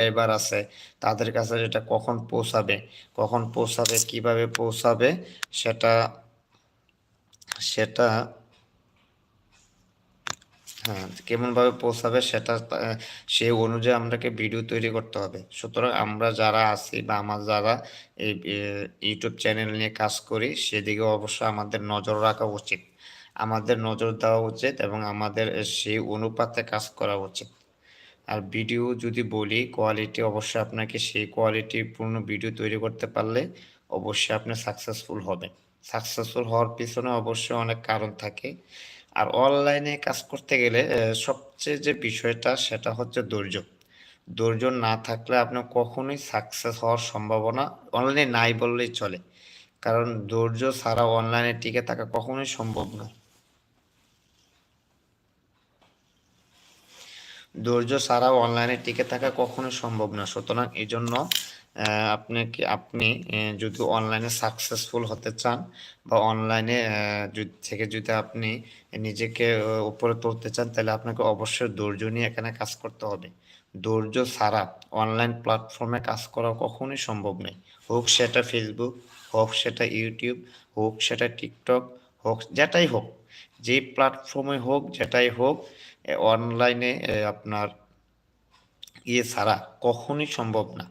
Subscriber আছে তাদের কাছে এটা কখন পৌঁছাবে কিভাবে পৌঁছাবে সেটা সেটা হ্যাঁ, কেমনভাবে পৌঁছাবে সেটা সেই অনুযায়ী আমাদেরকে ভিডিও তৈরি করতে হবে। সুতরাং আমরা যারা আছি বা আমার যারা এই ইউটিউব চ্যানেল নিয়ে কাজ করি সেদিকে অবশ্যই আমাদের নজর রাখা উচিত। আমাদের নজর দেওয়া উচিত এবং আমাদের সেই অনুপাতে কাজ করা উচিত। আর ভিডিও যদি বলি কোয়ালিটি অবশ্যই আপনাকে সেই কোয়ালিটিপূর্ণ ভিডিও তৈরি করতে পারলে অবশ্যই আপনি সাকসেসফুল হবেন। সাকসেসফুল হওয়ার পিছনে অবশ্যই অনেক কারণ থাকে। আর অনলাইনে কাজ করতে গেলে সবচেয়ে যে বিষয়টা সেটা হচ্ছে ধৈর্য। ধৈর্য না থাকলে আপনি কখনোই সাকসেস হওয়ার সম্ভাবনা অনলাইনে নাই বললেই চলে। কারণ ধৈর্য ছাড়া অনলাইনে টিকে থাকা কখনোই সম্ভব না। ধৈর্য ছাড়াও অনলাইনে টিকে থাকা কখনোই সম্ভব না। সুতরাং এজন্য আপনি যদি অনলাইনে সাকসেসফুল হতে চান বা অনলাইনে যদি আপনি নিজেকে উপরে তুলতে চান তাহলে আপনাকে অবশ্যই ধৈর্য নিয়ে এখানে কাজ করতে হবে। ধৈর্য ছাড়া অনলাইন প্ল্যাটফর্মে কাজ করা কখনোই সম্ভব নয়। হোক সেটা ফেসবুক, হোক সেটা ইউটিউব, হোক সেটা টিকটক, হোক যেটাই হোক, যেই প্ল্যাটফর্মে হোক যেটাই হোক অনলাইনে আপনার ছাড়া কখনোই সম্ভব না।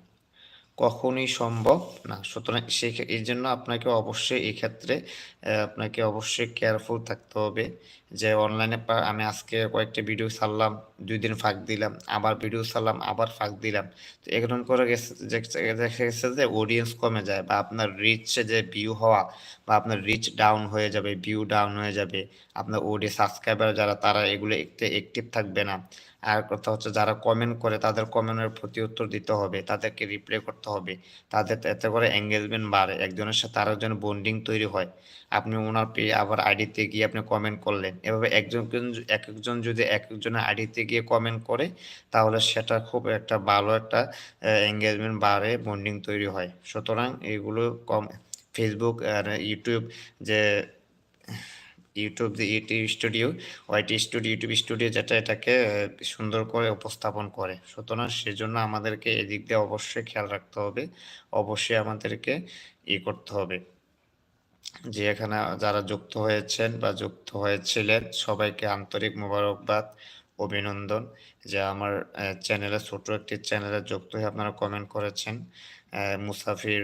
কখনোই সম্ভব না। সুতরাং এইজন্য আপনাকে অবশ্যই এক্ষেত্রে আপনাকে অবশ্যই কেয়ারফুল থাকতে হবে যে অনলাইনে আমি আজকে কয়েকটা ভিডিও ছাড়লাম, ২ দিন ফাঁক দিলাম, আবার ভিডিও ছাড়লাম, আবার ফাঁক দিলাম। তো এরকম করে দেখা গেছে যে অডিয়েন্স কমে যায় বা আপনার রিচে যে ভিউ হওয়া বা আপনার রিচ ডাউন হয়ে যাবে, ভিউ ডাউন হয়ে যাবে। আপনার সাবস্ক্রাইবার যারা তারা এগুলো অ্যাক্টিভ থাকবে না। আর কথা হচ্ছে যারা কমেন্ট করে তাদের কমেন্টের প্রতি উত্তর দিতে হবে, তাদেরকে রিপ্লাই করতে হবে। তাদের এতে করে এঙ্গেজমেন্ট বাড়ে। একজনের সাথে আরেকজন বন্ডিং তৈরি হয়। আপনি উনার আবার আইডিতে গিয়ে আপনি কমেন্ট করলেন। এভাবে একেকজন যদি একেকজনের আইডিতে গিয়ে কমেন্ট করে তাহলে সেটা খুব একটা ভালো একটা এঙ্গেজমেন্ট বাড়ে, বন্ডিং তৈরি হয়। সুতরাং এগুলো ফেসবুক আর ইউটিউব যে ইউটিউব স্টুডিও যেটা এটাকে সুন্দর করে উপস্থাপন করে। সুতরাং সেজন্য আমাদেরকে এদিক দিয়ে অবশ্যই খেয়াল রাখতে হবে। অবশ্যই আমাদেরকে করতে হবে। যে এখানে যারা যুক্ত হয়েছেন বা যুক্ত হয়েছিলেন সবাইকে আন্তরিক মোবারকবাদ, অভিনন্দন যে আমার চ্যানেলে ছোট একটি চ্যানেলে যুক্ত হয়ে আপনারা কমেন্ট করেছেন। মুসাফির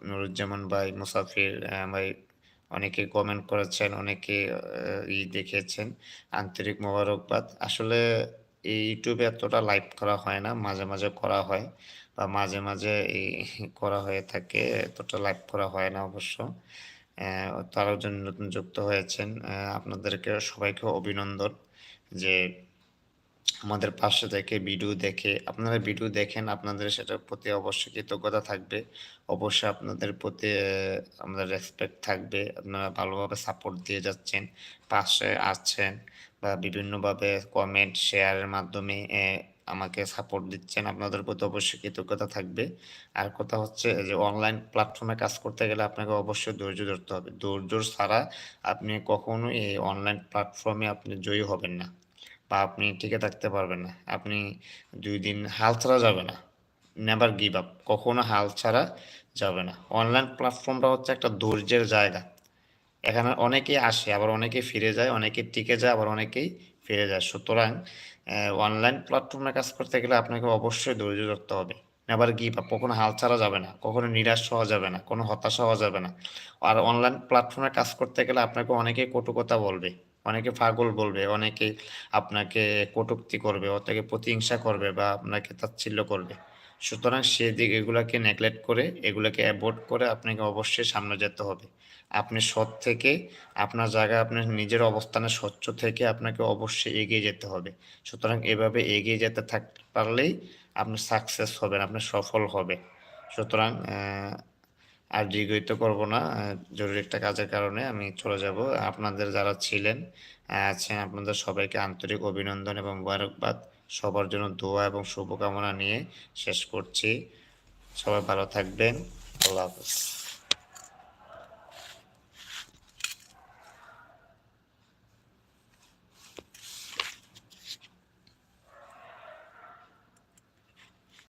নুরুজ্জামান ভাই, মুসাফির ভাই অনেকে কমেন্ট করেছেন, অনেকে দেখিয়েছেন। আন্তরিক মোবারকবাদ। আসলে এই ইউটিউবে এতটা লাইভ করা হয় না। মাঝে, মাঝে করা হয় বা মাঝে, মাঝে করা হয়ে থাকে। এতটা লাইভ করা হয় না অবশ্য। তারাও যেন নতুন যুক্ত হয়েছেন। আপনাদেরকে সবাইকে অভিনন্দন যে আমাদের পাশে থেকে ভিডিও দেখে আপনারা ভিডিও দেখেন, আপনাদের সেটার প্রতি অবশ্যই কৃতজ্ঞতা থাকবে। অবশ্যই আপনাদের প্রতি আমাদের রেসপেক্ট থাকবে। আপনারা ভালোভাবে সাপোর্ট দিয়ে যাচ্ছেন, পাশে আছেন বা বিভিন্নভাবে কমেন্ট, শেয়ারের মাধ্যমে আমাকে সাপোর্ট দিচ্ছেন। আপনাদের প্রতি অবশ্যই কৃতজ্ঞতা থাকবে। আর কথা হচ্ছে যে অনলাইন প্ল্যাটফর্মে কাজ করতে গেলে আপনাকে অবশ্যই ধৈর্য ধরতে হবে। ধৈর্য ছাড়া আপনি কখনোই এই অনলাইন প্ল্যাটফর্মে আপনি জয়ী হবেন না। বা আপনি টিকে থাকতে পারবেন না। আপনি ২ দিন হাল ছাড়া যাবে না। Never give up. কখনো হাল ছাড়া যাবে না। অনলাইন প্ল্যাটফর্মটা হচ্ছে একটা ধৈর্যের জায়গা। এখানে অনেকেই আসে, আবার অনেকেই ফিরে যায়, অনেকে টিকে যায়, আবার অনেকেই ফিরে যায়। সুতরাং অনলাইন প্ল্যাটফর্মে কাজ করতে গেলে আপনাকে অবশ্যই ধৈর্য ধরতে হবে। Never give up. কখনো হাল ছাড়া যাবে না। কখনো নিরাশ হওয়া যাবে না। কোনো হতাশা হওয়া যাবে না। আর অনলাইন প্ল্যাটফর্মে কাজ করতে গেলে আপনাকে অনেকেই কটু কথা বলবে। অনেকে পাগল বলবে, অনেকে আপনাকে কটূক্তি করবে, অনেকে প্রতিহিংসা করবে বা আপনাকে তাচ্ছিল্য করবে। সুতরাং সেদিক এগুলাকে নেগলেক্ট করে, এগুলাকে এভয়েড করে আপনাকে অবশ্যই সামনে যেতে হবে। আপনি সৎ থেকে আপনার জায়গায় আপনার নিজের অবস্থানে স্বচ্ছ থেকে আপনাকে অবশ্যই এগিয়ে যেতে হবে। সুতরাং এভাবে এগিয়ে যেতে পারলেই আপনি সাকসেস হবেন, আপনি সফল হবেন। সুতরাং আর দীর্ঘায়িত করব না। জরুরি একটা কাজের কারণে আমি চলে যাব। আপনাদের যারা ছিলেন, আছেন আপনাদের সবাইকে আন্তরিক অভিনন্দন এবং মোবারকবাদ। সবার জন্য দোয়া এবং শুভকামনা নিয়ে শেষ করছি। সবাই ভালো থাকবেন। আল্লাহ হাফেজ।